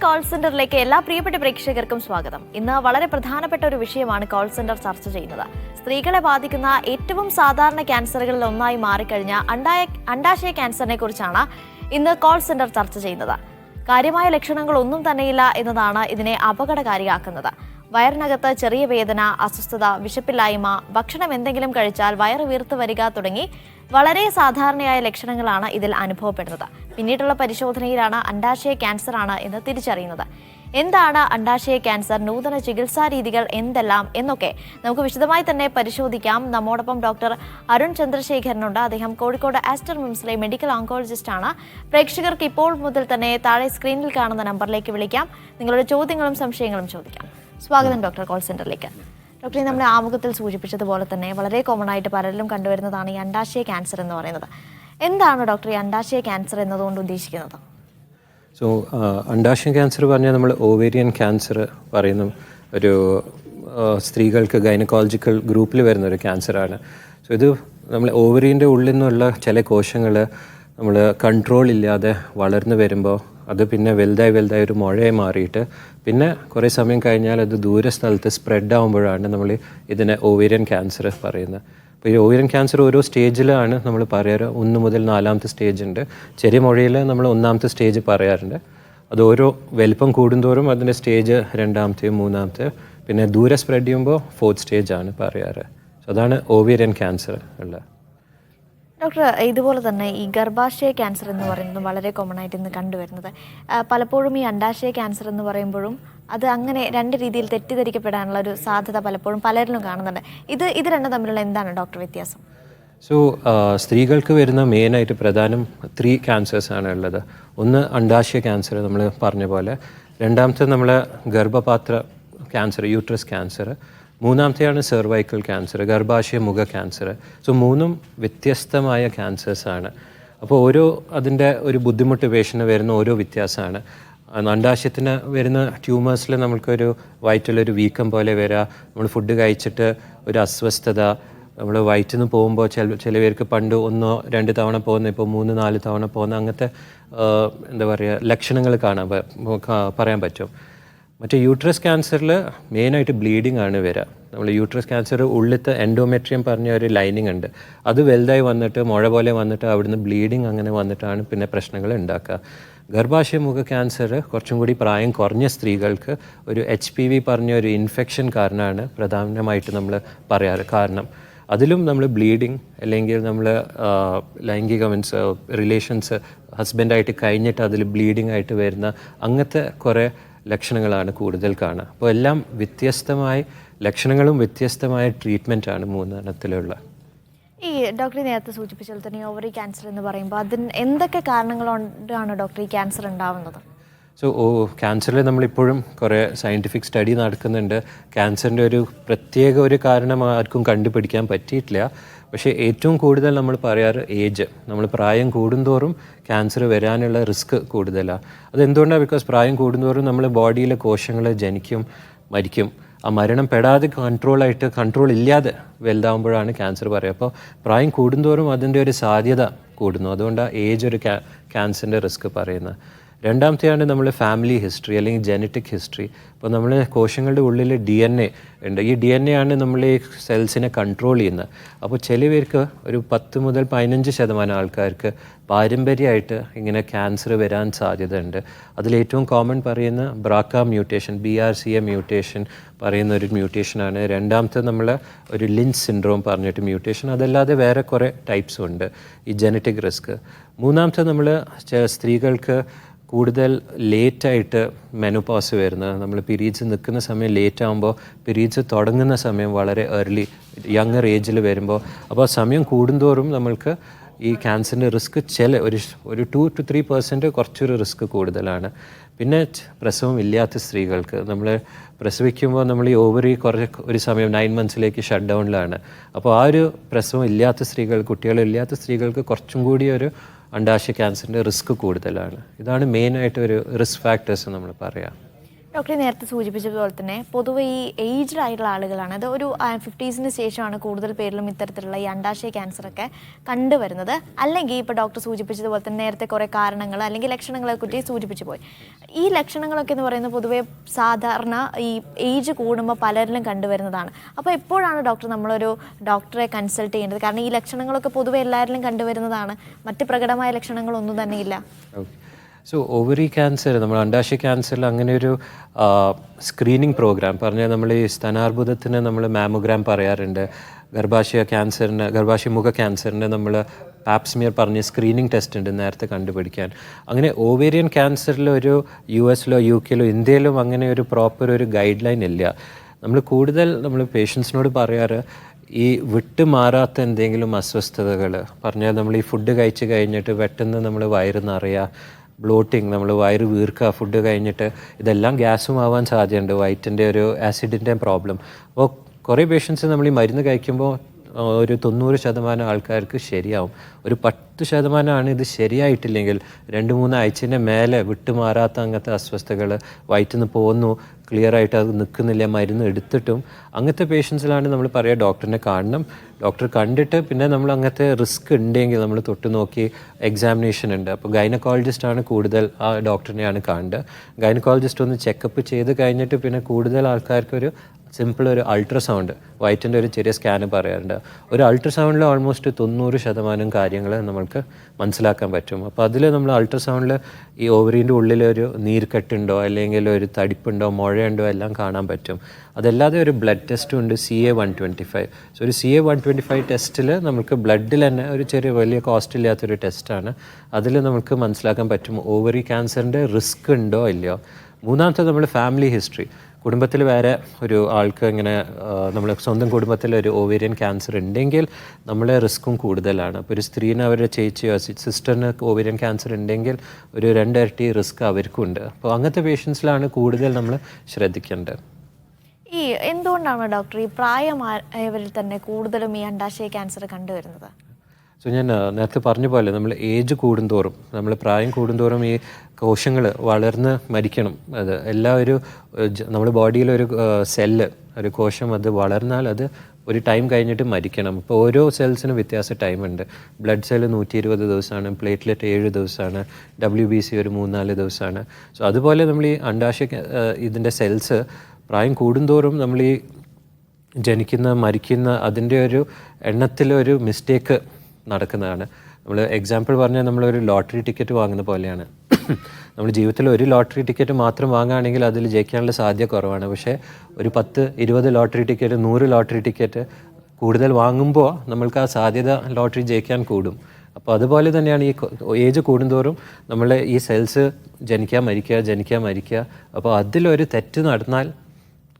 Call സെന്ററിലേക്ക് എല്ലാ പ്രിയപ്പെട്ട പ്രേക്ഷകർക്കും സ്വാഗതം. ഇന്ന് വളരെ പ്രധാനപ്പെട്ട ഒരു വിഷയമാണ് കോൾ സെന്റർ ചർച്ച ചെയ്യുന്നത്. സ്ത്രീകളെ ബാധിക്കുന്ന ഏറ്റവും സാധാരണ ക്യാൻസറുകളിൽ ഒന്നായി മാറിക്കഴിഞ്ഞ അണ്ഡാശയ ക്യാൻസറിനെ കുറിച്ചാണ് ഇന്ന് കോൾ സെന്റർ ചർച്ച ചെയ്യുന്നത്. കാര്യമായ ലക്ഷണങ്ങൾ ഒന്നും തന്നെയില്ല എന്നതാണ് ഇതിനെ അപകടകാരിയാക്കുന്നത്. വയറിനകത്ത് ചെറിയ വേദന, അസ്വസ്ഥത, വിശപ്പില്ലായ്മ, ഭക്ഷണം എന്തെങ്കിലും കഴിച്ചാൽ വയറ് വീർത്ത് വരിക തുടങ്ങി വളരെ സാധാരണയായ ലക്ഷണങ്ങളാണ് ഇതിൽ അനുഭവപ്പെടുന്നത്. പിന്നീടുള്ള പരിശോധനയിലാണ് അണ്ഡാശയ ക്യാൻസർ ആണ് എന്ന് തിരിച്ചറിയുന്നത്. എന്താണ് അണ്ഡാശയ ക്യാൻസർ, നൂതന ചികിത്സാ രീതികൾ എന്തെല്ലാം എന്നൊക്കെ നമുക്ക് വിശദമായി തന്നെ പരിശോധിക്കാം. നമ്മോടൊപ്പം ഡോക്ടർ അരുൺ ചന്ദ്രശേഖരനുണ്ട്. അദ്ദേഹം കോഴിക്കോട് ആസ്റ്റർ മിംസിലെ മെഡിക്കൽ ഓങ്കോളജിസ്റ്റ് ആണ്. പ്രേക്ഷകർക്ക് ഇപ്പോൾ മുതൽ തന്നെ താഴെ സ്ക്രീനിൽ കാണുന്ന നമ്പറിലേക്ക് വിളിക്കാം. നിങ്ങളുടെ ചോദ്യങ്ങളും സംശയങ്ങളും ചോദിക്കാം. സ്വാഗതം ഡോക്ടർ കോൾ സെന്ററിലേക്ക്. ഡോക്ടറെ, നമ്മുടെ ആമുഖത്തിൽ സൂചിപ്പിച്ചതുപോലെ തന്നെ വളരെ കോമൺ ആയിട്ട് പലരിലും കണ്ടുവരുന്നതാണ് ഈ അണ്ഡാശയ ക്യാൻസർ എന്ന് പറയുന്നത്. എന്താണ് ഡോക്ടർ ഈ അണ്ഡാശയ ക്യാൻസർ എന്നതുകൊണ്ട് ഉദ്ദേശിക്കുന്നത്? അണ്ഡാശയ ക്യാൻസർ പറഞ്ഞാൽ നമ്മൾ ഓവേരിയൻ ക്യാൻസർ പറയുന്ന ഒരു സ്ത്രീകൾക്ക് ഗൈനക്കോളജിക്കൽ ഗ്രൂപ്പിൽ വരുന്ന ഒരു ക്യാൻസറാണ്. ഇത് നമ്മൾ ഓവരീൻ്റെ ഉള്ളിൽ നിന്നുള്ള ചില കോശങ്ങൾ നമ്മൾ കൺട്രോൾ ഇല്ലാതെ വളർന്നു വരുമ്പോൾ അത് പിന്നെ വലുതായി ഒരു മുഴയെ മാറിയിട്ട് പിന്നെ കുറേ സമയം കഴിഞ്ഞാൽ അത് ദൂരസ്ഥലത്ത് സ്പ്രെഡ് ആകുമ്പോഴാണ് നമ്മൾ ഇതിനെ ഓവേരിയൻ ക്യാൻസർ പറയുന്നത്. അപ്പോൾ ഈ ഓവേരിയൻ ക്യാൻസർ ഓരോ സ്റ്റേജിലാണ് നമ്മൾ പറയാറ്. 1 മുതൽ 4ാമത്തെ സ്റ്റേജ് ഉണ്ട്. ചെറിയ മുഴയിൽ നമ്മൾ 1ാമത്തെ സ്റ്റേജ് പറയാറുണ്ട്. അത് ഓരോ വലിപ്പം കൂടുന്തോറും അതിൻ്റെ സ്റ്റേജ് 2ാമത്തെ 3ാമത്തെ, പിന്നെ ദൂരെ സ്പ്രെഡ് ചെയ്യുമ്പോൾ 4th സ്റ്റേജാണ് പറയാറ്. അതാണ് ഓവേരിയൻ ക്യാൻസർ ഉള്ളത്. ഡോക്ടർ, ഇതുപോലെ തന്നെ ഈ ഗർഭാശയ ക്യാൻസർ എന്ന് പറയുന്നത് വളരെ കോമൺ ആയിട്ട് ഇന്ന് കണ്ടുവരുന്നത്. പലപ്പോഴും ഈ അണ്ഡാശയ ക്യാൻസർ എന്ന് പറയുമ്പോഴും അത് അങ്ങനെ രണ്ട് രീതിയിൽ തെറ്റിദ്ധരിക്കപ്പെടാനുള്ള ഒരു സാധ്യത പലപ്പോഴും പലരിലും കാണുന്നുണ്ട്. ഇത് രണ്ടും തമ്മിലുള്ള എന്താണ് ഡോക്ടർ വ്യത്യാസം? സ്ത്രീകൾക്ക് വരുന്ന മെയിനായിട്ട് പ്രധാനം 3 ക്യാൻസേഴ്സാണ് ഉള്ളത്. ഒന്ന് അണ്ഡാശയ ക്യാൻസർ നമ്മൾ പറഞ്ഞ പോലെ, രണ്ടാമത്തെ നമ്മളെ ഗർഭപാത്ര ക്യാൻസർ, യൂട്രസ് ക്യാൻസർ, മൂന്നാമത്തെയാണ് സെർവൈക്കൽ ക്യാൻസർ, ഗർഭാശയ മുഖ ക്യാൻസർ. മൂന്നും വ്യത്യസ്തമായ ക്യാൻസേഴ്സാണ്. അപ്പോൾ അതിൻ്റെ ഒരു ബുദ്ധിമുട്ട് പേഷ്യന് വരുന്ന ഓരോ വ്യത്യാസമാണ്. അണ്ഡാശയത്തിന് വരുന്ന ട്യൂമേഴ്സിൽ നമുക്കൊരു വയറ്റിലൊരു വീക്കം പോലെ വരിക, നമ്മൾ ഫുഡ് കഴിച്ചിട്ട് ഒരു അസ്വസ്ഥത, നമ്മൾ വയറ്റിൽ നിന്ന് പോകുമ്പോൾ ചില പേർക്ക് പണ്ട് 1-2 തവണ പോകുന്ന ഇപ്പോൾ 3-4 തവണ പോകുന്ന അങ്ങനത്തെ എന്താ പറയുക ലക്ഷണങ്ങൾ പറയാൻ പറ്റും. മറ്റേ യൂട്രസ് ക്യാൻസറിൽ മെയിനായിട്ട് ബ്ലീഡിങ് ആണ് വരിക. നമ്മൾ യൂട്രസ് ക്യാൻസർ ഉള്ളിലത്തെ എൻഡോമെട്രിയം പറഞ്ഞ ഒരു ലൈനിങ് ഉണ്ട്, അത് വലുതായി വന്നിട്ട് മുഴ പോലെ വന്നിട്ട് അവിടുന്ന് ബ്ലീഡിങ് അങ്ങനെ വന്നിട്ടാണ് പിന്നെ പ്രശ്നങ്ങൾ ഉണ്ടാക്കുക. ഗർഭാശയ മുഖ ക്യാൻസർ കുറച്ചും കൂടി പ്രായം കുറഞ്ഞ സ്ത്രീകൾക്ക് ഒരു HPV പറഞ്ഞ ഒരു ഇൻഫെക്ഷൻ കാരണമാണ് പ്രധാനമായിട്ട് നമ്മൾ പറയാറ്. കാരണം അതിലും നമ്മൾ ബ്ലീഡിങ് അല്ലെങ്കിൽ നമ്മൾ ലൈംഗിക റിലേഷൻസ് ഹസ്ബൻഡായിട്ട് കഴിഞ്ഞിട്ട് അതിൽ ബ്ലീഡിങ് ആയിട്ട് വരുന്ന അങ്ങനത്തെ കുറേ ലക്ഷണങ്ങളാണ് കൂടുതൽ കാണുക. അപ്പോൾ എല്ലാം വ്യത്യസ്തമായ ലക്ഷണങ്ങളും വ്യത്യസ്തമായ ട്രീറ്റ്മെൻറ്റാണ് 3 ഈ ഡോക്ടർ നേരത്തെ സൂചിപ്പിച്ചാൽ തന്നെ ഓവറി ക്യാൻസർ എന്ന് പറയുമ്പോൾ അതിന് എന്തൊക്കെ കാരണങ്ങൾ കൊണ്ടാണ് ഡോക്ടർ ഈ ക്യാൻസർ ഉണ്ടാവുന്നത്? ക്യാൻസറിൽ നമ്മളിപ്പോഴും കുറേ സയൻറ്റിഫിക് സ്റ്റഡി നടക്കുന്നുണ്ട്. ക്യാൻസറിൻ്റെ ഒരു കാരണം ആർക്കും കണ്ടുപിടിക്കാൻ പറ്റിയിട്ടില്ല. പക്ഷേ ഏറ്റവും കൂടുതൽ നമ്മൾ പറയാറ് ഏജ്, നമ്മൾ പ്രായം കൂടുന്തോറും ക്യാൻസർ വരാനുള്ള റിസ്ക് കൂടുതലാണ്. അതെന്തുകൊണ്ടാണ്? ബിക്കോസ് പ്രായം കൂടുന്തോറും നമ്മൾ ബോഡിയിലെ കോശങ്ങൾ ജനിക്കും, മരിക്കും. ആ മരണം പെടാതെ കൺട്രോൾ ഇല്ലാതെ വലുതാവുമ്പോഴാണ് ക്യാൻസർ പറയുക. അപ്പോൾ പ്രായം കൂടുന്തോറും അതിൻ്റെ ഒരു സാധ്യത കൂടുന്നു. അതുകൊണ്ടാണ് ഏജ് ഒരു ക്യാൻസറിൻ്റെ റിസ്ക് പറയുന്നത്. രണ്ടാമത്തെയാണ് നമ്മൾ ഫാമിലി ഹിസ്റ്ററി അല്ലെങ്കിൽ ജനറ്റിക് ഹിസ്റ്ററി. ഇപ്പോൾ നമ്മൾ കോശങ്ങളുടെ ഉള്ളിൽ DNA ഉണ്ട്. ഈ DNA ആണ് നമ്മൾ ഈ സെൽസിനെ കൺട്രോൾ ചെയ്യുന്നത്. അപ്പോൾ ചില പേർക്ക് ഒരു 10 മുതൽ 15% ആൾക്കാർക്ക് പാരമ്പര്യമായിട്ട് ഇങ്ങനെ ക്യാൻസർ വരാൻ സാധ്യതയുണ്ട്. അതിലേറ്റവും കോമൺ പറയുന്ന BRCA മ്യൂട്ടേഷൻ, BRCA മ്യൂട്ടേഷൻ പറയുന്ന ഒരു മ്യൂട്ടേഷനാണ്. രണ്ടാമത്തെ നമ്മൾ ഒരു ലിഞ്ച് സിൻഡ്രോം പറഞ്ഞിട്ട് മ്യൂട്ടേഷൻ. അതല്ലാതെ വേറെ കുറേ ടൈപ്സും ഉണ്ട് ഈ ജനറ്റിക് റിസ്ക്. മൂന്നാമത്തെ നമ്മൾ സ്ത്രീകൾക്ക് കൂടുതൽ ലേറ്റായിട്ട് മെനോപോസ് വരുന്നത്, നമ്മൾ പീരീഡ്സ് നിൽക്കുന്ന സമയം ലേറ്റ് ആകുമ്പോൾ പീരീഡ്സ് തുടങ്ങുന്ന സമയം വളരെ യങ്ങർ ഏജിൽ വരുമ്പോൾ, അപ്പോൾ സമയം കൂടുന്തോറും നമ്മൾക്ക് ഈ ക്യാൻസറിൻ്റെ റിസ്ക് ഒരു 2-3% കുറച്ചൊരു റിസ്ക് കൂടുതലാണ്. പിന്നെ പ്രസവം ഇല്ലാത്ത സ്ത്രീകൾക്ക് നമ്മൾ പ്രസവിക്കുമ്പോൾ നമ്മൾ ഈ ഓവറി ഒരു സമയം 9 മന്ത്സിലേക്ക് ഷട്ട് ഡൗണിലാണ്. അപ്പോൾ ആ ഒരു പ്രസവം ഇല്ലാത്ത കുട്ടികളില്ലാത്ത സ്ത്രീകൾക്ക് കുറച്ചും കൂടി ഒരു അണ്ഡാശയ ക്യാൻസറിൻ്റെ റിസ്ക് കൂടുതലാണ്. ഇതാണ് മെയിനായിട്ട് ഒരു റിസ്ക് ഫാക്ടേഴ്സ് നമ്മൾ പറയാം. ഡോക്ടറെ നേരത്തെ സൂചിപ്പിച്ചതുപോലെ തന്നെ പൊതുവെ ഈ ഏജ്ഡ് ആയിട്ടുള്ള ആളുകളാണ്, അത് ഒരു 50s ശേഷമാണ് കൂടുതൽ പേരിലും ഇത്തരത്തിലുള്ള ഈ അണ്ഡാശയ ക്യാൻസറൊക്കെ കണ്ടുവരുന്നത്. അല്ലെങ്കിൽ ഇപ്പോൾ ഡോക്ടർ സൂചിപ്പിച്ചതുപോലെ തന്നെ നേരത്തെ കുറേ കാരണങ്ങൾ അല്ലെങ്കിൽ ലക്ഷണങ്ങളെ കുറിച്ച് സൂചിപ്പിച്ചു പോയി. ഈ ലക്ഷണങ്ങളൊക്കെ എന്ന് പറയുന്നത് പൊതുവെ സാധാരണ ഈ ഏജ് കൂടുമ്പോൾ പലരിലും കണ്ടുവരുന്നതാണ്. അപ്പോൾ എപ്പോഴാണ് ഡോക്ടർ നമ്മളൊരു ഡോക്ടറെ കൺസൾട്ട് ചെയ്യേണ്ടത്? കാരണം ഈ ലക്ഷണങ്ങളൊക്കെ പൊതുവെ എല്ലാവരിലും കണ്ടുവരുന്നതാണ്, മറ്റ് പ്രകടമായ ലക്ഷണങ്ങളൊന്നും തന്നെ ഇല്ല. സോ ഓവറി ക്യാൻസർ, നമ്മൾ അണ്ഡാശയ ക്യാൻസറിൽ അങ്ങനെ ഒരു സ്ക്രീനിങ് പ്രോഗ്രാം പറഞ്ഞാൽ നമ്മൾ ഈ സ്തനാർബുദത്തിന് നമ്മൾ മാമോഗ്രാം പറയാറുണ്ട്. ഗർഭാശയ ക്യാൻസറിന്, ഗർഭാശയമുഖ ക്യാൻസറിന് നമ്മൾ പാപ്സ്മിയർ പറഞ്ഞ സ്ക്രീനിങ് ടെസ്റ്റ് ഉണ്ട് നേരത്തെ കണ്ടുപിടിക്കാൻ. അങ്ങനെ ഓവേറിയൻ ക്യാൻസറിൽ ഒരു US-ലോ UK-ലോ ഇന്ത്യയിലും അങ്ങനെ ഒരു പ്രോപ്പർ ഒരു ഗൈഡ് ലൈൻ ഇല്ല. നമ്മൾ കൂടുതൽ നമ്മൾ പേഷ്യൻസിനോട് പറയാറ് ഈ വിട്ട് മാറാത്ത എന്തെങ്കിലും അസ്വസ്ഥതകൾ പറഞ്ഞാൽ നമ്മൾ ഈ ഫുഡ് കഴിച്ച് കഴിഞ്ഞിട്ട് പെട്ടെന്ന് നമ്മൾ വയറ് നിറയുക, ബ്ലോട്ടിങ്, നമ്മൾ വയറ് വീർക്കുക ഫുഡ് കഴിഞ്ഞിട്ട്, ഇതെല്ലാം ഗ്യാസും ആവാൻ സാധ്യതയുണ്ട്, വയറ്റിൻ്റെ ഒരു ആസിഡിൻ്റെ പ്രോബ്ലം. അപ്പോൾ കുറേ പേഷ്യൻസ് നമ്മൾ ഈ മരുന്ന് കഴിക്കുമ്പോൾ ഒരു 90% ആൾക്കാർക്ക് ശരിയാവും. ഒരു 10% ഇത് ശരിയായിട്ടില്ലെങ്കിൽ 2-3 ആഴ്ചൻ്റെ മേലെ വിട്ടുമാറാത്ത അങ്ങനത്തെ അസ്വസ്ഥതകൾ, വയറ്റിൽ നിന്ന് പോകുന്നു, ക്ലിയറായിട്ട് അത് നിൽക്കുന്നില്ല, മരുന്ന് എടുത്തിട്ടും അങ്ങനത്തെ പേഷ്യൻസിലാണ് നമ്മൾ പറയുക ഡോക്ടറിനെ കാണണം. ഡോക്ടർ കണ്ടിട്ട് പിന്നെ നമ്മൾ അങ്ങനത്തെ റിസ്ക് ഉണ്ടെങ്കിൽ നമ്മൾ തൊട്ട് നോക്കി എക്സാമിനേഷൻ ഉണ്ട്. അപ്പോൾ ഗൈനക്കോളജിസ്റ്റാണ് കൂടുതൽ ആ ഡോക്ടറിനെയാണ് കാണേണ്ടത്. ഗൈനക്കോളജിസ്റ്റ് ഒന്ന് ചെക്കപ്പ് ചെയ്ത് കഴിഞ്ഞിട്ട് പിന്നെ കൂടുതൽ ആൾക്കാർക്കൊരു സിമ്പിൾ ഒരു അൾട്രാസൗണ്ട്, വയറ്റിൻ്റെ ഒരു ചെറിയ സ്കാന് പറയാറുണ്ട്. ഒരു അൾട്രാസൗണ്ടിൽ ഓൾമോസ്റ്റ് 90% കാര്യങ്ങൾ നമ്മൾക്ക് മനസ്സിലാക്കാൻ പറ്റും. അപ്പോൾ അതിൽ നമ്മൾ അൾട്രാസൗണ്ടിൽ ഈ ഓവറീൻ്റെ ഉള്ളിലൊരു നീർക്കെട്ടുണ്ടോ അല്ലെങ്കിൽ ഒരു തടിപ്പുണ്ടോ മുഴയുണ്ടോ എല്ലാം കാണാൻ പറ്റും. അതല്ലാതെ ഒരു ബ്ലഡ് ടെസ്റ്റും ഉണ്ട്, CA-125. സോ ഒരു CA-125 ടെസ്റ്റിൽ നമുക്ക് ബ്ലഡിൽ തന്നെ ഒരു ചെറിയ വലിയ കോസ്റ്റ് ഇല്ലാത്തൊരു ടെസ്റ്റാണ്. അതിൽ നമുക്ക് മനസ്സിലാക്കാൻ പറ്റും ഓവറി ക്യാൻസറിൻ്റെ റിസ്ക് ഉണ്ടോ ഇല്ലയോ. മൂന്നാമത്തെ നമ്മൾ ഫാമിലി ഹിസ്റ്ററി, കുടുംബത്തിൽ വേറെ ഒരു ആൾക്ക് ഇങ്ങനെ നമ്മൾ സ്വന്തം കുടുംബത്തിൽ ഒരു ഓവേറിയൻ ക്യാൻസർ ഉണ്ടെങ്കിൽ നമ്മളെ റിസ്ക്കും കൂടുതലാണ്. അപ്പോൾ ഒരു സ്ത്രീന് അവരുടെ ചേച്ചിയോ സിസ്റ്ററിന് ഓവേറിയൻ ക്യാൻസർ ഉണ്ടെങ്കിൽ ഒരു 2 ഇരട്ടി റിസ്ക് അവർക്കും ഉണ്ട്. അപ്പോൾ അങ്ങനത്തെ പേഷ്യൻസിലാണ് കൂടുതൽ നമ്മൾ ശ്രദ്ധിക്കേണ്ടത്. ഈ എന്തുകൊണ്ടാണ് ഡോക്ടർ ഈ പ്രായമായവരിൽ തന്നെ കൂടുതലും ഈ അണ്ഡാശയ ക്യാൻസർ കണ്ടുവരുന്നത്? സോ ഞാൻ നേരത്തെ പറഞ്ഞ പോലെ നമ്മൾ ഏജ് കൂടുന്തോറും, നമ്മൾ പ്രായം കൂടുന്തോറും ഈ കോശങ്ങൾ വളർന്ന് മരിക്കണം. അത് എല്ലാ ഒരു നമ്മുടെ ബോഡിയിലൊരു സെല്ല്, ഒരു കോശം അത് വളർന്നാൽ അത് ഒരു ടൈം കഴിഞ്ഞിട്ട് മരിക്കണം. അപ്പോൾ ഓരോ സെൽസിനും വ്യത്യാസ ടൈമുണ്ട്. ബ്ലഡ് സെല്ല് 120 ദിവസമാണ്, പ്ലേറ്റ്ലെറ്റ് 7 ദിവസമാണ്, WBC ഒരു 3-4 ദിവസമാണ്. സോ അതുപോലെ നമ്മൾ ഈ അണ്ഡാശയ ഇതിൻ്റെ സെൽസ് പ്രായം കൂടുന്തോറും നമ്മൾ ഈ ജനിക്കുന്ന മരിക്കുന്ന അതിൻ്റെ ഒരു എണ്ണത്തിലൊരു മിസ്റ്റേക്ക് നടക്കുന്നതാണ്. നമ്മൾ എക്സാമ്പിൾ പറഞ്ഞാൽ നമ്മളൊരു ലോട്ടറി ടിക്കറ്റ് വാങ്ങുന്ന പോലെയാണ്. നമ്മൾ ജീവിതത്തിൽ ഒരു ലോട്ടറി ടിക്കറ്റ് മാത്രം വാങ്ങുകയാണെങ്കിൽ അതിൽ ജയിക്കാനുള്ള സാധ്യത കുറവാണ്. പക്ഷേ ഒരു 10-20 ലോട്ടറി ടിക്കറ്റ്, 100 ലോട്ടറി ടിക്കറ്റ് കൂടുതൽ വാങ്ങുമ്പോൾ നമ്മൾക്ക് ആ സാധ്യത ലോട്ടറി ജയിക്കാൻ കൂടും. അപ്പോൾ അതുപോലെ തന്നെയാണ് ഈ ഏജ് കൂടുന്തോറും നമ്മൾ ഈ സെൽസ് ജനിക്കുക മരിക്കുക. അപ്പോൾ അതിലൊരു തെറ്റ് നടന്നാൽ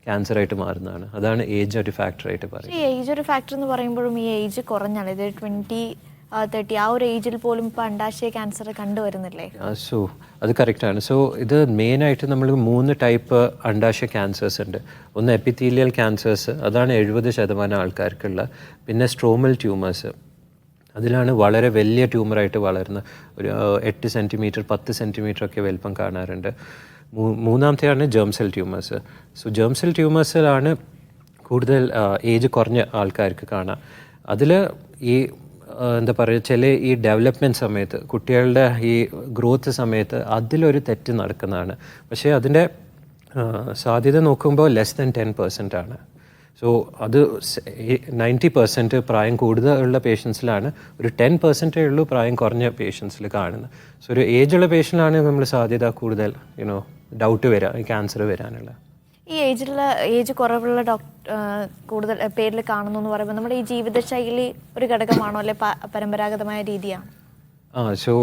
ക്യാൻസറായിട്ട് മാറുന്നതാണ്. അതാണ് ഏജ് ഒരു ഫാക്ടറായിട്ട് പറയുന്നത്. ഈ ഏജ് ഒരു ഫാക്ടർ എന്ന് പറയുമ്പോഴും ഈ ഏജ് കുറഞ്ഞാണ്, ഇത് 20-30 ആ ഒരു ഏജിൽ പോലും ഇപ്പോൾ അണ്ഡാശയ ക്യാൻസർ കണ്ടുവരുന്നില്ലേ? സോ അത് കറക്റ്റാണ്. സോ ഇത് മെയിനായിട്ട് നമ്മൾ 3 ടൈപ്പ് അണ്ഡാശയ ക്യാൻസേഴ്സ് ഉണ്ട്. ഒന്ന് എപ്പിത്തീലിയൽ ക്യാൻസേഴ്സ്, അതാണ് 70% ആൾക്കാർക്കുള്ള. പിന്നെ സ്ട്രോമൽ ട്യൂമേഴ്സ്, അതിലാണ് വളരെ വലിയ ട്യൂമറായിട്ട് വളരുന്ന ഒരു 8 സെൻറ്റിമീറ്റർ 10 സെൻറ്റിമീറ്റർ ഒക്കെ വലിപ്പം കാണാറുണ്ട്. മൂന്നാമത്തെയാണ് germ cell tumours. So germ cell ട്യൂമേഴ്സിലാണ് കൂടുതൽ ഏജ് കുറഞ്ഞ ആൾക്കാർക്ക് കാണാം. അതിൽ ഈ എന്താ പറയുക, ചില ഈ ഡെവലപ്മെൻറ്റ് സമയത്ത് കുട്ടികളുടെ ഈ ഗ്രോത്ത് സമയത്ത് അതിലൊരു തെറ്റ് നടക്കുന്നതാണ്. പക്ഷേ അതിൻ്റെ സാധ്യത നോക്കുമ്പോൾ ലെസ് ദാൻ 10% ആണ്. സോ അത് 90% പ്രായം കൂടുതലുള്ള പേഷ്യൻസിലാണ്, ഒരു 10% ഉള്ളൂ പ്രായം കുറഞ്ഞ പേഷ്യൻസിൽ കാണുന്നത്. സോ ഒരു ഏജുള്ള പേഷ്യൻ്റിലാണ് നമ്മൾ സാധ്യത കൂടുതൽ ഡൗട്ട് വരിക ഈ ക്യാൻസർ വരാനുള്ള. ഈ ഏജ് കുറവുള്ള കൂടുതൽ പേരിൽ കാണുന്നു എന്ന് പറയുമ്പോൾ നമ്മുടെ ഈ ജീവിതശൈലി ഒരു ഘടകമാണോ, അല്ലെ പരമ്പരാഗതമായ രീതിയാണ്? സോ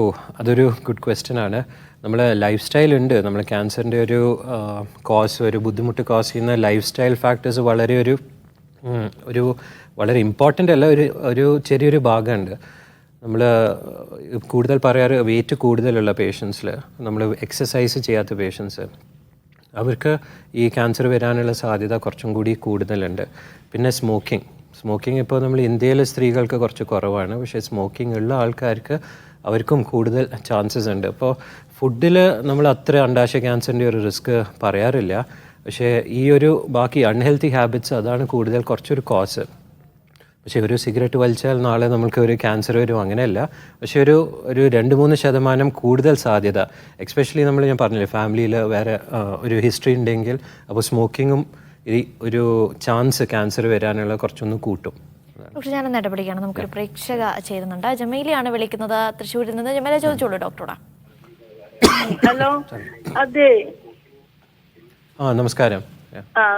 അതൊരു ഗുഡ് ക്വസ്റ്റ്യൻ ആണ്. നമ്മൾ ലൈഫ് സ്റ്റൈൽ ഉണ്ട്. നമ്മൾ ക്യാൻസറിൻ്റെ ഒരു ഒരു ബുദ്ധിമുട്ട് കോസ് ചെയ്യുന്ന ലൈഫ് സ്റ്റൈൽ ഫാക്ടേഴ്സ് വളരെ ഇമ്പോർട്ടൻ്റ് അല്ല, ഒരു ചെറിയൊരു ഭാഗമുണ്ട്. നമ്മൾ കൂടുതൽ പറയാറ് വെയിറ്റ് കൂടുതലുള്ള പേഷ്യൻസിൽ, നമ്മൾ എക്സസൈസ് ചെയ്യാത്ത പേഷ്യൻസ്, അവർക്ക് ഈ ക്യാൻസർ വരാനുള്ള സാധ്യത കുറച്ചും കൂടി കൂടുതലുണ്ട്. പിന്നെ സ്മോക്കിംഗ് സ്മോക്കിംഗ് ഇപ്പോൾ നമ്മൾ ഇന്ത്യയിലെ സ്ത്രീകൾക്ക് കുറച്ച് കുറവാണ്, പക്ഷേ സ്മോക്കിംഗ് ഉള്ള ആൾക്കാർക്ക് അവർക്കും കൂടുതൽ ചാൻസസ് ഉണ്ട്. അപ്പോൾ ഫുഡിൽ നമ്മൾ അത്ര അണ്ഡാശയ ക്യാൻസറിൻ്റെ ഒരു റിസ്ക് പറയാറില്ല, പക്ഷേ ഈ ഒരു ബാക്കി അൺഹെൽത്തി ഹാബിറ്റ്സ് അതാണ് കൂടുതൽ കുറച്ചൊരു കോസ്. പക്ഷേ ഒരു സിഗരറ്റ് വലിച്ചാൽ നാളെ നമുക്ക് ഒരു ക്യാൻസർ വരും അങ്ങനെയല്ല, പക്ഷേ ഒരു 2-3% കൂടുതൽ സാധ്യത, എക്സ്പെഷ്യലി ഞാൻ പറഞ്ഞില്ലേ ഫാമിലിയിൽ വേറെ ഒരു ഹിസ്റ്ററി ഉണ്ടെങ്കിൽ, അപ്പോൾ സ്മോക്കിങ്ങും ഈ ഒരു ചാൻസ് ക്യാൻസർ വരാനുള്ള കുറച്ചൊന്ന് കൂട്ടും. ഡോക്ടർ, ഞാനൊന്ന് ഇടപെടുകയാണ്. നമുക്കൊരു പ്രേക്ഷക ചേരുന്നുണ്ട്. ജമീലയാണ് വിളിക്കുന്നത് തൃശ്ശൂരിൽ നിന്ന്. ജമീല ചോദിച്ചോളൂ ഡോക്ടറോടാ. ഹലോ, അതെ. നമസ്കാരം.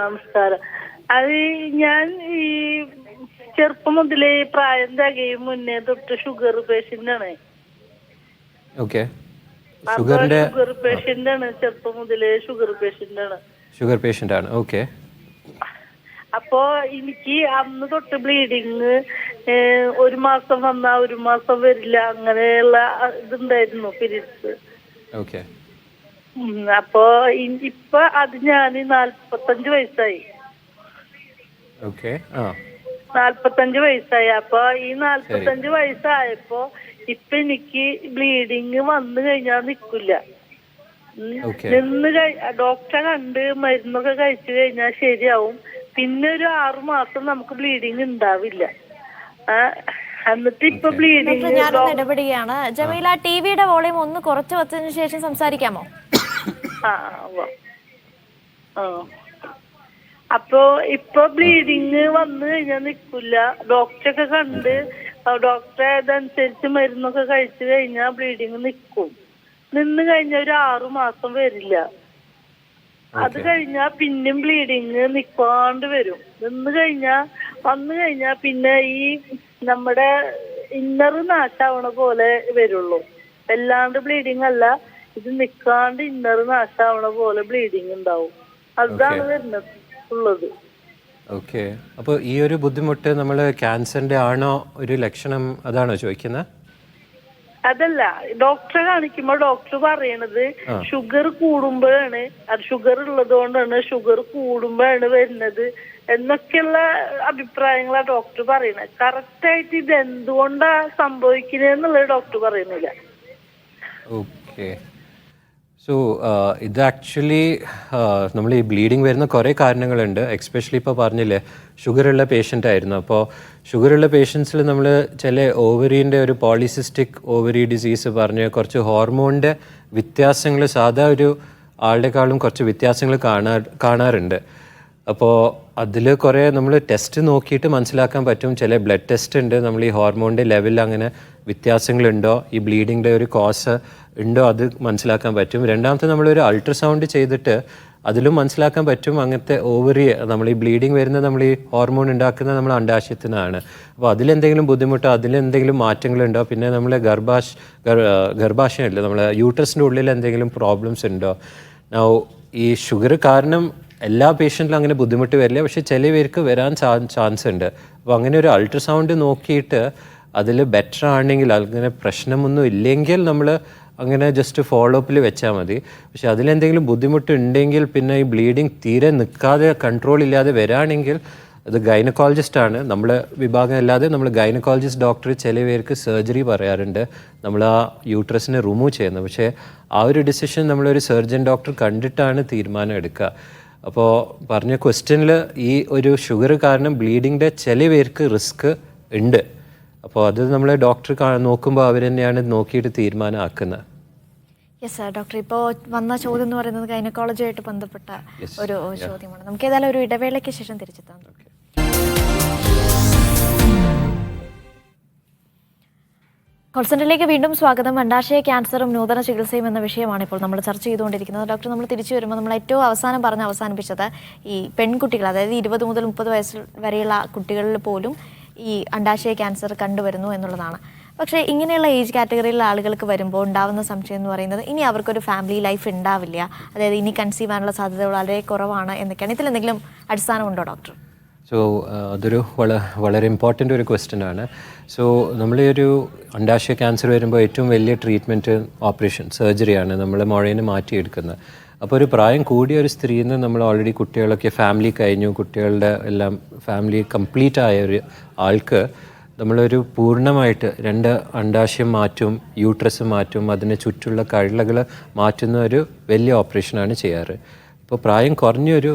നമസ്കാരം. അത് ഞാൻ ഈ ചെറുപ്പം മുതലേ പ്രായം തികയും മുന്നേ തൊട്ട് ഷുഗർ പേഷ്യന്റ് ആണ്. ഓക്കെ. ഷുഗർ പേഷ്യന്റ് ആണ്. ചെറുപ്പം മുതലേ ഷുഗർ പേഷ്യന്റ് ആണ്. ഷുഗർ പേഷ്യന്റ് ആണ്. ഓക്കെ. അപ്പോ എനിക്ക് അന്ന് തൊട്ട് ബ്ലീഡിങ് 1 മാസം വന്നാ 1 മാസം വരില്ല, അങ്ങനെയുള്ള ഇതുണ്ടായിരുന്നു പീരീഡ്സ്. ഓക്കെ. അപ്പോ ഇപ്പൊ അത് ഞാൻ 45 വയസ്സായി. ഓക്കെ. 45 വയസ്സായി. അപ്പൊ ഈ 45 വയസ്സായപ്പോ ഇപ്പൊ എനിക്ക് ബ്ലീഡിങ് വന്നു കഴിഞ്ഞാൽ നിക്കില്ല. ഡോക്ടറെ കണ്ട് മരുന്നൊക്കെ കഴിച്ചു കഴിഞ്ഞാൽ ശരിയാവും. പിന്നെ ഒരു 6 മാസം നമുക്ക് ബ്ലീഡിങ് ഉണ്ടാവില്ല. എന്നിട്ട് ഇപ്പൊ ബ്ലീഡിങ്. ഞാനൊന്ന് ഇടപെടുകയാണ്. ജമീല, ടിവിയുടെ വോളിയം ഒന്ന് കുറച്ച് വെച്ചതിന് ശേഷം സംസാരിക്കാമോ? അപ്പൊ ഇപ്പൊ ബ്ലീഡിങ് വന്നു കഴിഞ്ഞാൽ നിക്കില്ല. ഡോക്ടറൊക്കെ കണ്ട് ഡോക്ടറെ അതനുസരിച്ച് മരുന്നൊക്കെ കഴിച്ചു കഴിഞ്ഞാൽ ബ്ലീഡിങ് നിക്കും. നിന്ന് കഴിഞ്ഞാൽ ഒരു 6 മാസം വരില്ല. അത് കഴിഞ്ഞാ പിന്നെയും ബ്ലീഡിങ് നിക്കാണ്ട് വരും. വന്നു കഴിഞ്ഞാ പിന്നെ ഈ നമ്മുടെ ഇന്നർ നാശാവണ പോലെ വരുള്ളൂ. വല്ലാണ്ട് ബ്ലീഡിങ് അല്ല, ഇത് നിക്കാണ്ട് ഇന്നർ നാശാവണ പോലെ ബ്ലീഡിങ് ഉണ്ടാവും. അതാണ് വരുന്നത് ഉള്ളത്. ഓക്കെ. അപ്പോൾ ഈ ഒരു ബുദ്ധിമുട്ട് നമ്മൾ ക്യാൻസറിന്റെ ആണോ ഒരു ലക്ഷണം, അതാണോ ചോദിക്കുന്നത്? അതല്ല, ഡോക്ടറെ കാണിക്കുമ്പോ ഡോക്ടർ പറയണത് ഷുഗർ കൂടുമ്പോഴാണ്, അത് ഷുഗർ ഉള്ളത് കൊണ്ടാണ്, ഷുഗർ കൂടുമ്പോഴാണ് വരുന്നത് എന്നൊക്കെയുള്ള അഭിപ്രായങ്ങളാ ഡോക്ടർ പറയുന്നത്. കറക്റ്റായിട്ട് ഇത് എന്തുകൊണ്ടാ സംഭവിക്കുന്നതെന്നുള്ളത് ഡോക്ടർ പറയുന്നില്ല. ഓക്കെ. സോ ഇത് ആക്ച്വലി നമ്മൾ ഈ ബ്ലീഡിങ് വരുന്ന കുറേ കാരണങ്ങളുണ്ട്. എക്സ്പെഷ്യലി ഇപ്പോൾ പറഞ്ഞില്ലേ ഷുഗറുള്ള പേഷ്യൻ്റ് ആയിരുന്നു. അപ്പോൾ ഷുഗറുള്ള പേഷ്യൻസിൽ നമ്മൾ ചില ഓവറീൻ്റെ ഒരു പോളിസിസ്റ്റിക് ഓവറി ഡിസീസ് പറഞ്ഞ് കുറച്ച് ഹോർമോണിൻ്റെ വ്യത്യാസങ്ങൾ സാധാ ഒരു ആളുടെക്കാളും കുറച്ച് വ്യത്യാസങ്ങൾ കാണാറുണ്ട്. അപ്പോൾ അതിൽ കുറേ നമ്മൾ ടെസ്റ്റ് നോക്കിയിട്ട് മനസ്സിലാക്കാൻ പറ്റും. ചില ബ്ലഡ് ടെസ്റ്റ് ഉണ്ട്, നമ്മൾ ഈ ഹോർമോണിൻ്റെ ലെവലിൽ അങ്ങനെ വ്യത്യാസങ്ങളുണ്ടോ, ഈ ബ്ലീഡിങ്ങിൻ്റെ ഒരു കോസ് ഉണ്ടോ, അത് മനസ്സിലാക്കാൻ പറ്റും. രണ്ടാമത്തെ നമ്മളൊരു അൾട്രാസൗണ്ട് ചെയ്തിട്ട് അതിലും മനസ്സിലാക്കാൻ പറ്റും അങ്ങനത്തെ ഓവറി, നമ്മൾ ഈ ബ്ലീഡിങ് വരുന്നത് നമ്മൾ ഈ ഹോർമോൺ ഉണ്ടാക്കുന്നത് നമ്മൾ അണ്ഡാശയത്തിനാണ്. അപ്പോൾ അതിലെന്തെങ്കിലും ബുദ്ധിമുട്ടോ അതിലെന്തെങ്കിലും മാറ്റങ്ങളുണ്ടോ, പിന്നെ നമ്മൾ ഗർഭാശയമില്ല, നമ്മളെ യൂട്രസിൻ്റെ ഉള്ളിൽ എന്തെങ്കിലും പ്രോബ്ലംസ് ഉണ്ടോ. ഈ ഷുഗർ കാരണം എല്ലാ പേഷ്യൻറ്റിലും അങ്ങനെ ബുദ്ധിമുട്ട് വരില്ല, പക്ഷേ ചില പേർക്ക് വരാൻ ചാൻസ് ഉണ്ട്. അപ്പോൾ അങ്ങനെ ഒരു അൾട്രാസൗണ്ട് നോക്കിയിട്ട് അതിൽ ബെറ്റർ ആണെങ്കിൽ, അങ്ങനെ പ്രശ്നമൊന്നും ഇല്ലെങ്കിൽ നമ്മൾ അങ്ങനെ ജസ്റ്റ് ഫോളോ അപ്പിൽ വെച്ചാൽ മതി. പക്ഷെ അതിലെന്തെങ്കിലും ബുദ്ധിമുട്ടുണ്ടെങ്കിൽ, പിന്നെ ഈ ബ്ലീഡിങ് തീരെ നിൽക്കാതെ കൺട്രോൾ ഇല്ലാതെ വരാണെങ്കിൽ അത് ഗൈനക്കോളജിസ്റ്റാണ് നമ്മളെ വിഭാഗം. അല്ലാതെ നമ്മൾ ഗൈനക്കോളജിസ്റ്റ് ഡോക്ടർ ചില പേർക്ക് സർജറി പറയാറുണ്ട്, നമ്മൾ ആ യൂട്രസിനെ റിമൂവ് ചെയ്യുന്നത്. പക്ഷേ ആ ഒരു ഡിസിഷൻ നമ്മളൊരു സർജൻ ഡോക്ടർ കണ്ടിട്ടാണ് തീരുമാനം എടുക്കുക. അപ്പോൾ പറഞ്ഞ ക്വസ്റ്റ്യനിൽ ഈ ഒരു ഷുഗർ കാരണം ബ്ലീഡിങ്ങിൻ്റെ ചില പേർക്ക് റിസ്ക് ഉണ്ട്. അപ്പോൾ അത് നമ്മൾ ഡോക്ടർ നോക്കുമ്പോൾ അവർ തന്നെയാണ് നോക്കിയിട്ട് തീരുമാനമാക്കുന്നത്. യെസ് ഡോക്ടർ, ഇപ്പോൾ വന്ന ചോദ്യം എന്ന് പറയുന്നത് ഗൈനക്കോളജിയായിട്ട് ബന്ധപ്പെട്ട ഒരു ചോദ്യമാണ്. നമുക്ക് ഏതായാലും ഒരു ഇടവേളയ്ക്ക് ശേഷം തിരിച്ചെത്താം. കോൾ സെന്ററിലേക്ക് വീണ്ടും സ്വാഗതം. അണ്ഡാശയ ക്യാൻസറും നൂതന ചികിത്സയും എന്ന വിഷയമാണ് ഇപ്പോൾ നമ്മൾ ചർച്ച ചെയ്തുകൊണ്ടിരിക്കുന്നത്. ഡോക്ടർ, നമ്മൾ തിരിച്ചു വരുമ്പോൾ നമ്മൾ ഏറ്റവും അവസാനം പറഞ്ഞ് അവസാനിപ്പിച്ചത് ഈ പെൺകുട്ടികൾ, അതായത് 20 മുതൽ 30 വയസ്സ് വരെയുള്ള കുട്ടികളിൽ പോലും ഈ അണ്ഡാശയ ക്യാൻസർ കണ്ടുവരുന്നു എന്നുള്ളതാണ്. പക്ഷേ ഇങ്ങനെയുള്ള ഏജ് കാറ്റഗറിയിലുള്ള ആളുകൾക്ക് വരുമ്പോൾ ഉണ്ടാകുന്ന സംശയം എന്ന് പറയുന്നത് ഇനി അവർക്കൊരു ഫാമിലി ലൈഫ് ഉണ്ടാവില്ല, അതായത് ഇനി കൺസീവ് ചെയ്യാനുള്ള സാധ്യതകൾ വളരെ കുറവാണ് എന്നൊക്കെയാണ്. ഇതിലെന്തെങ്കിലും അടിസ്ഥാനമുണ്ടോ ഡോക്ടർ? സോ അതൊരു വളരെ ഇമ്പോർട്ടൻ്റ് ഒരു ക്വസ്റ്റ്യൻ ആണ്. സോ നമ്മൾ ഈ ഒരു അണ്ഡാശയ ക്യാൻസർ വരുമ്പോൾ ഏറ്റവും വലിയ ട്രീറ്റ്മെൻറ്റ് ഓപ്പറേഷൻ സർജറിയാണ്, നമ്മൾ മുഴയെ മാറ്റിയെടുക്കുന്നത്. അപ്പോൾ ഒരു പ്രായം കൂടിയ ഒരു സ്ത്രീയിൽ നിന്ന് നമ്മൾ ഓൾറെഡി കുട്ടികളൊക്കെ ഫാമിലി കഴിഞ്ഞു, കുട്ടികളുടെ എല്ലാം ഫാമിലി കംപ്ലീറ്റ് ആയ ഒരു ആൾക്ക് നമ്മളൊരു പൂർണ്ണമായിട്ട് 2 അണ്ഡാശയം മാറ്റും, യൂട്രസ് മാറ്റും, അതിന് ചുറ്റുള്ള കഴലകൾ മാറ്റുന്ന ഒരു വലിയ ഓപ്പറേഷനാണ് ചെയ്യാറ്. ഇപ്പോൾ പ്രായം കുറഞ്ഞൊരു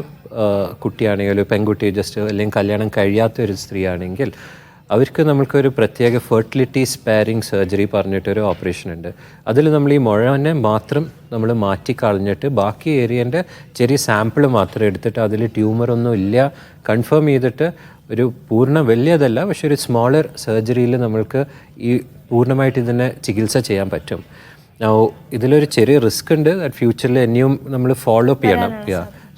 കുട്ടിയാണെങ്കിൽ, ഒരു പെൺകുട്ടി ജസ്റ്റ് അല്ലെങ്കിൽ കല്യാണം കഴിയാത്തൊരു സ്ത്രീ ആണെങ്കിൽ അവർക്ക് നമുക്കൊരു പ്രത്യേക ഫെർട്ടിലിറ്റി സ്പാരിങ് സർജറി പറഞ്ഞിട്ടൊരു ഓപ്പറേഷൻ ഉണ്ട്. അതിൽ നമ്മൾ ഈ മുഴനെ മാത്രം നമ്മൾ മാറ്റിക്കളഞ്ഞിട്ട് ബാക്കി ഏരിയൻ്റെ ചെറിയ സാമ്പിൾ മാത്രം എടുത്തിട്ട് അതിൽ ട്യൂമറൊന്നും ഇല്ല കൺഫേം ചെയ്തിട്ട് ഒരു പൂർണ്ണ വലിയതല്ല പക്ഷെ ഒരു സ്മോളർ സർജറിയിൽ നമ്മൾക്ക് ഈ പൂർണ്ണമായിട്ട് ഇതിനെ ചികിത്സ ചെയ്യാൻ പറ്റും. ഇതിലൊരു ചെറിയ റിസ്ക് ഉണ്ട്, ഫ്യൂച്ചറിൽ ഇനിയും നമ്മൾ ഫോളോ അപ്പ് ചെയ്യണം.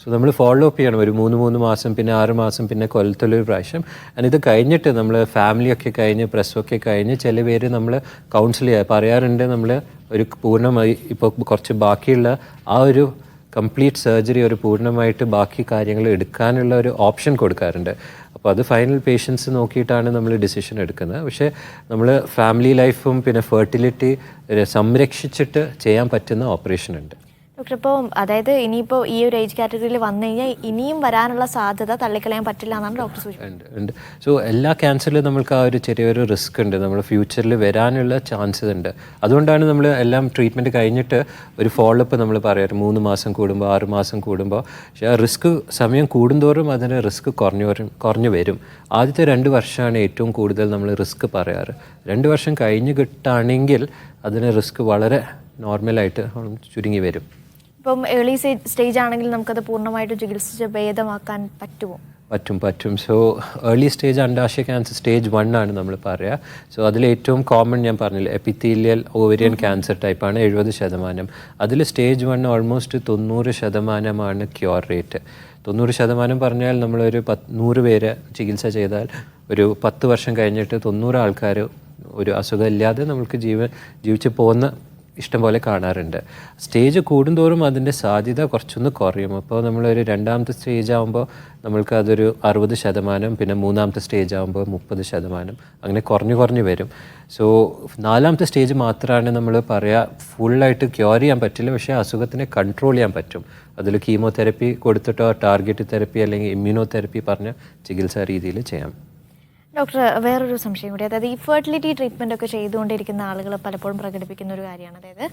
സോ നമ്മൾ ഫോളോ അപ്പ് ചെയ്യണം ഒരു 3 മാസം, പിന്നെ 6 മാസം, പിന്നെ കൊല്ലത്തിലൊരു പ്രാവശ്യം. ഇത് കഴിഞ്ഞിട്ട് നമ്മൾ ഫാമിലിയൊക്കെ കഴിഞ്ഞ് പ്രസവമൊക്കെ കഴിഞ്ഞ് ചില പേര് നമ്മൾ കൗൺസിൽ പറയാറുണ്ട്. നമ്മൾ ഒരു പൂർണ്ണമായി ഇപ്പോൾ കുറച്ച് ബാക്കിയുള്ള ആ ഒരു കംപ്ലീറ്റ് സർജറി ഒരു പൂർണ്ണമായിട്ട് ബാക്കി കാര്യങ്ങൾ എടുക്കാനുള്ള ഒരു ഓപ്ഷൻ കൊടുക്കാറുണ്ട്. അപ്പോൾ അത് ഫൈനൽ പേഷ്യൻസ് നോക്കിയിട്ടാണ് നമ്മൾ ഡിസിഷൻ എടുക്കുന്നത്. പക്ഷേ നമ്മൾ ഫാമിലി ലൈഫും പിന്നെ ഫെർട്ടിലിറ്റി സംരക്ഷിച്ചിട്ട് ചെയ്യാൻ പറ്റുന്ന ഓപ്പറേഷൻ ഉണ്ട്. ഡോക്ടർ, ഇപ്പോൾ അതായത് ഇനിയിപ്പോൾ ഈ ഒരു ഏജ് കാറ്റഗറിയിൽ വന്നു കഴിഞ്ഞാൽ ഇനിയും വരാനുള്ള സാധ്യത തള്ളിക്കളയാൻ പറ്റില്ല എന്നാണ് ഡോക്ടർ സൂചിപ്പിക്കുന്നത്. സോ എല്ലാ ക്യാൻസറിലും നമുക്ക് ആ ഒരു ചെറിയൊരു റിസ്ക് ഉണ്ട്, നമ്മൾ ഫ്യൂച്ചറിൽ വരാനുള്ള ചാൻസസ് ഉണ്ട്. അതുകൊണ്ടാണ് നമ്മൾ എല്ലാം ട്രീറ്റ്മെൻറ്റ് കഴിഞ്ഞിട്ട് ഒരു ഫോളോ അപ്പ് നമ്മൾ പറയാറ് 3 മാസം കൂടുമ്പോൾ 6 മാസം കൂടുമ്പോൾ. പക്ഷേ ആ റിസ്ക് സമയം കൂടുന്തോറും അതിൻ്റെ റിസ്ക് കുറഞ്ഞു വരും. ആദ്യത്തെ 2 വർഷമാണ് ഏറ്റവും കൂടുതൽ നമ്മൾ റിസ്ക് പറയാറ്. 2 വർഷം കഴിഞ്ഞ് കിട്ടുകയാണെങ്കിൽ അതിന് റിസ്ക് വളരെ നോർമലായിട്ട് ചുരുങ്ങി വരും. ഇപ്പം ഏർലി സ്റ്റേജ് ആണെങ്കിൽ നമുക്കത് പൂർണ്ണമായിട്ട് ചികിത്സിച്ച് ഭേദമാക്കാൻ പറ്റുമോ? പറ്റും. സോ ഏർലി സ്റ്റേജ് അണ്ഡാശയ ക്യാൻസർ സ്റ്റേജ് 1 ആണ് നമ്മൾ പറയുക. സോ അതിൽ ഏറ്റവും കോമൺ ഞാൻ പറഞ്ഞില്ല എപ്പിത്തീലിയൽ ഓവരിയൻ ക്യാൻസർ ടൈപ്പാണ് 70%. അതിൽ സ്റ്റേജ് 1 ഓൾമോസ്റ്റ് 90% ക്യൂർ റേറ്റ്. 90% പറഞ്ഞാൽ നമ്മളൊരു 100 പേര് ചികിത്സ ചെയ്താൽ ഒരു 10 വർഷം കഴിഞ്ഞിട്ട് 90 ആൾക്കാർ ഒരു അസുഖമില്ലാതെ നമുക്ക് ജീവിച്ച് പോകുന്ന ഇഷ്ടം പോലെ കാണാറുണ്ട്. സ്റ്റേജ് കൂടുന്തോറും അതിൻ്റെ സാധ്യത കുറച്ചൊന്ന് കുറയും. അപ്പോൾ നമ്മളൊരു 2ാമത്തെ സ്റ്റേജ് ആകുമ്പോൾ നമ്മൾക്ക് അതൊരു 60%, പിന്നെ 3ാമത്തെ സ്റ്റേജ് ആകുമ്പോൾ 30%, അങ്ങനെ കുറഞ്ഞു വരും. സോ 4ാമത്തെ സ്റ്റേജ് മാത്രമാണ് നമ്മൾ പറയുക ഫുള്ളായിട്ട് ക്യൂർ ചെയ്യാൻ പറ്റില്ല, പക്ഷേ അസുഖത്തിനെ കൺട്രോൾ ചെയ്യാൻ പറ്റും. അതിൽ കീമോതെറപ്പി കൊടുത്തിട്ടോ ടാർഗറ്റ് തെറപ്പി അല്ലെങ്കിൽ ഇമ്മ്യൂണോതെറപ്പി പറഞ്ഞ ചികിത്സാ രീതിയിൽ ചെയ്യാം. ഡോക്ടർ, വേറൊരു സംശയം കൂടി, അതായത് ഈ ഫെർട്ടിലിറ്റി ട്രീറ്റ്മെൻ്റ് ഒക്കെ ചെയ്തുകൊണ്ടിരിക്കുന്ന ആളുകൾ പലപ്പോഴും പ്രകടിപ്പിക്കുന്ന ഒരു കാര്യമാണ്, അതായത്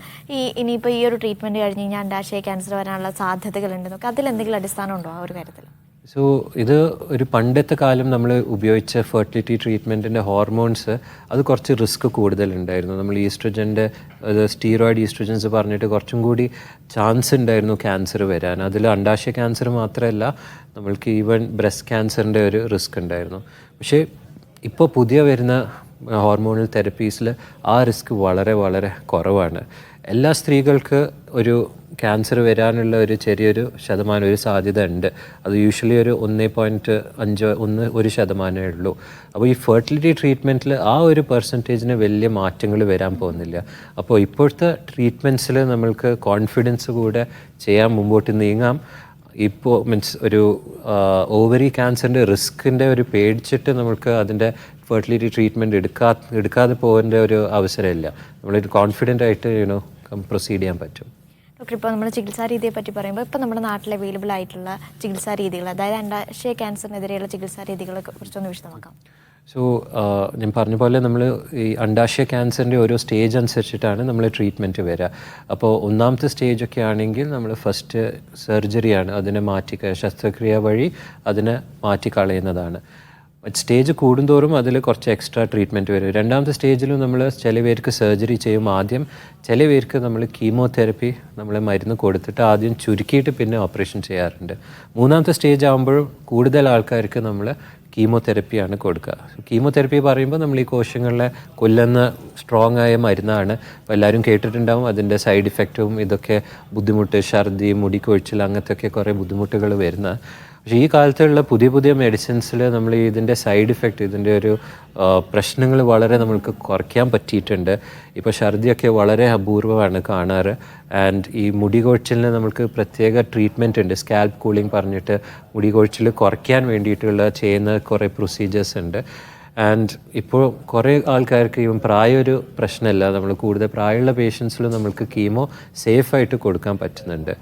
ഇനിയിപ്പോൾ ഈ ഒരു ട്രീറ്റ്മെൻറ്റ് കഴിഞ്ഞ് കഴിഞ്ഞാൽ അണ്ഡാശയ ക്യാൻസർ വരാനുള്ള സാധ്യതകളുണ്ടെന്നൊക്കെ, അതിലെന്തെങ്കിലും അടിസ്ഥാനം ഉണ്ടോ ആ ഒരു കാര്യത്തിൽ? സോ ഇത് ഒരു പണ്ടത്തെ കാലം നമ്മൾ ഉപയോഗിച്ച ഫെർട്ടിലിറ്റി ട്രീറ്റ്മെൻറ്റിൻ്റെ ഹോർമോൺസ് അത് കുറച്ച് റിസ്ക് കൂടുതലുണ്ടായിരുന്നു. നമ്മൾ ഈസ്ട്രജൻ്റെ സ്റ്റീറോയിഡ് ഈസ്ട്രജൻസ് പറഞ്ഞിട്ട് കുറച്ചും കൂടി ചാൻസ് ഉണ്ടായിരുന്നു ക്യാൻസർ വരാൻ. അതിൽ അണ്ഡാശയ ക്യാൻസർ മാത്രമല്ല നമ്മൾക്ക് ഈവൻ ബ്രസ്റ്റ് ക്യാൻസറിൻ്റെ ഒരു റിസ്ക് ഉണ്ടായിരുന്നു. പക്ഷേ ഇപ്പോൾ പുതിയ വരുന്ന ഹോർമോണൽ തെറപ്പീസിൽ ആ റിസ്ക് വളരെ കുറവാണ്. എല്ലാ സ്ത്രീകൾക്ക് ഒരു ക്യാൻസർ വരാനുള്ള ഒരു ചെറിയൊരു ശതമാനം ഒരു സാധ്യത ഉണ്ട്. അത് യൂഷ്വലി ഒരു 1.5% ഉള്ളൂ. അപ്പോൾ ഈ ഫെർട്ടിലിറ്റി ട്രീറ്റ്മെൻറ്റിൽ ആ ഒരു പെർസെൻറ്റേജിന് വലിയ മാറ്റങ്ങൾ വരാൻ പോകുന്നില്ല. അപ്പോൾ ഇപ്പോഴത്തെ ട്രീറ്റ്മെൻറ്റ്സിൽ നമ്മൾക്ക് കോൺഫിഡൻസ് കൂടെ ചെയ്യാൻ മുമ്പോട്ട് നീങ്ങാം. ഇപ്പോൾ ഒരു ഓവറി ക്യാൻസറിൻ്റെ റിസ്കിൻ്റെ ഒരു പേടിച്ചിട്ട് നമുക്ക് അതിൻ്റെ ഫെർട്ടിലിറ്റി ട്രീറ്റ്മെൻറ്റ് എടുക്കാതെ പോകേണ്ട ഒരു അവസരമില്ല. നമ്മളൊരു കോൺഫിഡൻ്റ് ആയിട്ട് പ്രൊസീഡ് ചെയ്യാൻ പറ്റും. ഡോക്ടർ, ഇപ്പോൾ നമ്മൾ ചികിത്സാ രീതിയെ പറ്റി പറയുമ്പോൾ ഇപ്പോൾ നമ്മുടെ നാട്ടിൽ അവൈലബിൾ ആയിട്ടുള്ള ചികിത്സാ രീതികൾ, അതായത് അണ്ഡാശയ ക്യാൻസറിനെതിരെയുള്ള ചികിത്സാ രീതികളെ കുറിച്ചൊന്ന് വിശദമാക്കാം. സോ ഞാൻ പറഞ്ഞ പോലെ നമ്മൾ ഈ അണ്ഡാശയ ക്യാൻസറിൻ്റെ ഓരോ സ്റ്റേജ് അനുസരിച്ചിട്ടാണ് നമ്മൾ ട്രീറ്റ്മെൻറ്റ് വരിക. അപ്പോൾ 1ാമത്തെ സ്റ്റേജൊക്കെ ആണെങ്കിൽ നമ്മൾ ഫസ്റ്റ് സർജറിയാണ്, അതിനെ ശസ്ത്രക്രിയ വഴി അതിനെ മാറ്റിക്കളയുന്നതാണ്. സ്റ്റേജ് കൂടുന്തോറും അതിൽ കുറച്ച് എക്സ്ട്രാ ട്രീറ്റ്മെൻറ്റ് വരും. 2ാമത്തെ സ്റ്റേജിലും നമ്മൾ ചില പേർക്ക് സർജറി ചെയ്യും ആദ്യം, ചില പേർക്ക് നമ്മൾ കീമോതെറപ്പി നമ്മൾ മരുന്ന് കൊടുത്തിട്ട് ആദ്യം ചുരുക്കിയിട്ട് പിന്നെ ഓപ്പറേഷൻ ചെയ്യാറുണ്ട്. 3ാമത്തെ സ്റ്റേജ് ആകുമ്പോഴും കൂടുതൽ ആൾക്കാർക്ക് നമ്മൾ കീമോതെറപ്പിയാണ് കൊടുക്കുക. കീമോതെറപ്പി പറയുമ്പോൾ നമ്മൾ ഈ കോശങ്ങളെ കൊല്ലുന്ന സ്ട്രോങ് ആയ മരുന്നാണ്. അപ്പോൾ എല്ലാവരും കേട്ടിട്ടുണ്ടാവും അതിൻ്റെ സൈഡ് ഇഫക്റ്റും ഇതൊക്കെ ബുദ്ധിമുട്ട്, ഛർദി, മുടിക്കൊഴിച്ചിൽ, അങ്ങനത്തെ കുറേ ബുദ്ധിമുട്ടുകൾ വരുന്ന. പക്ഷേ ഈ കാലത്തുള്ള പുതിയ മെഡിസിൻസിൽ നമ്മൾ ഇതിൻ്റെ സൈഡ് ഇഫക്റ്റ്, ഇതിൻ്റെ ഒരു പ്രശ്നങ്ങൾ വളരെ നമ്മൾക്ക് കുറയ്ക്കാൻ പറ്റിയിട്ടുണ്ട്. ഇപ്പോൾ ഛർദിയൊക്കെ വളരെ അപൂർവമാണ് കാണാറ്. ആൻഡ് ഈ മുടി കൊഴിച്ചിലിന് നമുക്ക് പ്രത്യേക ട്രീറ്റ്മെൻറ്റ് ഉണ്ട്, സ്കാൽപ്പ് കൂളിംഗ് പറഞ്ഞിട്ട് മുടി കൊഴിച്ചിൽ കുറയ്ക്കാൻ വേണ്ടിയിട്ടുള്ള ചെയ്യുന്ന കുറേ പ്രൊസീജിയേഴ്സ് ഉണ്ട്. ആൻഡ് ഇപ്പോൾ കുറേ ആൾക്കാർക്ക് ഇവൻ പ്രായമൊരു പ്രശ്നമല്ല, നമ്മൾ കൂടുതൽ പ്രായമുള്ള പേഷ്യൻസിൽ നമ്മൾക്ക് കീമോ സേഫായിട്ട് കൊടുക്കാൻ പറ്റുന്നുണ്ട്.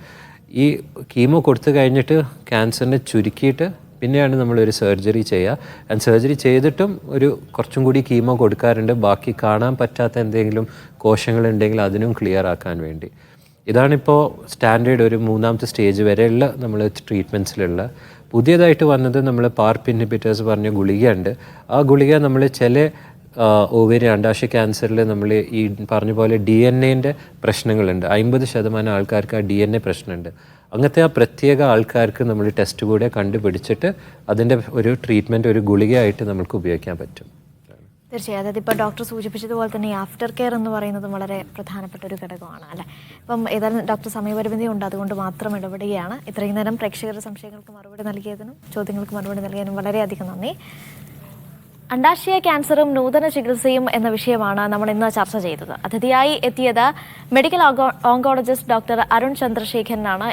ഈ കീമോ കൊടുത്തു കഴിഞ്ഞിട്ട് ക്യാൻസറിനെ ചുരുക്കിയിട്ട് പിന്നെയാണ് നമ്മളൊരു സർജറി ചെയ്യുക. ആൻഡ് സർജറി ചെയ്തിട്ടും കുറച്ചും കൂടി കീമോ കൊടുക്കാറുണ്ട്, ബാക്കി കാണാൻ പറ്റാത്ത എന്തെങ്കിലും കോശങ്ങളുണ്ടെങ്കിൽ അതിനും ക്ലിയർ ആക്കാൻ വേണ്ടി. ഇതാണിപ്പോൾ സ്റ്റാൻഡേർഡ് ഒരു 3ാമത്തെ സ്റ്റേജ് വരെയുള്ള നമ്മൾ ട്രീറ്റ്മെൻറ്റ്സിലുള്ള. പുതിയതായിട്ട് വന്നത് നമ്മൾ പാർപ്പ് ഇൻഹിബിറ്റേഴ്സ് പറഞ്ഞ ഗുളികയുണ്ട്. ആ ഗുളിക നമ്മൾ ചില ഓവേരി അണ്ടാശയ ക്യാൻസറിൽ നമ്മൾ ഈ പറഞ്ഞ പോലെ DNA പ്രശ്നങ്ങളുണ്ട്. 50% ആൾക്കാർക്ക് ആ DNA പ്രശ്നമുണ്ട്. അങ്ങനത്തെ ആ പ്രത്യേക ആൾക്കാർക്ക് നമ്മൾ ടെസ്റ്റ് കൂടെ കണ്ടുപിടിച്ചിട്ട് അതിൻ്റെ ഒരു ട്രീറ്റ്മെൻറ്റ് ഒരു ഗുളികയായിട്ട് നമുക്ക് ഉപയോഗിക്കാൻ പറ്റും. തീർച്ചയായും. അതായത് ഇപ്പോൾ ഡോക്ടർ സൂചിപ്പിച്ചതുപോലെ തന്നെ ഈ ആഫ്റ്റർ കെയർ എന്ന് പറയുന്നത് വളരെ പ്രധാനപ്പെട്ട ഒരു ഘടകമാണ് അല്ലേ. ഇപ്പം ഏതായാലും ഡോക്ടർ സമയപരിമിതി ഉണ്ട്, അതുകൊണ്ട് മാത്രം ഇടപെടുകയാണ്. ഇത്രയും നേരം പ്രേക്ഷകരുടെ സംശയങ്ങൾക്ക് മറുപടി നൽകിയതിനും ചോദ്യങ്ങൾക്ക് മറുപടി നൽകിയതിനും വളരെയധികം നന്ദി. അണ്ടാശയ ക്യാൻസറും നൂതന ചികിത്സയും എന്ന വിഷയമാണ് നമ്മൾ ഇന്ന് ചർച്ച ചെയ്തത്. അതിഥിയായി എത്തിയത് മെഡിക്കൽ ഓങ്കോളജിസ്റ്റ് ഡോക്ടർ അരുൺ ചന്ദ്രശേഖരനാണ്.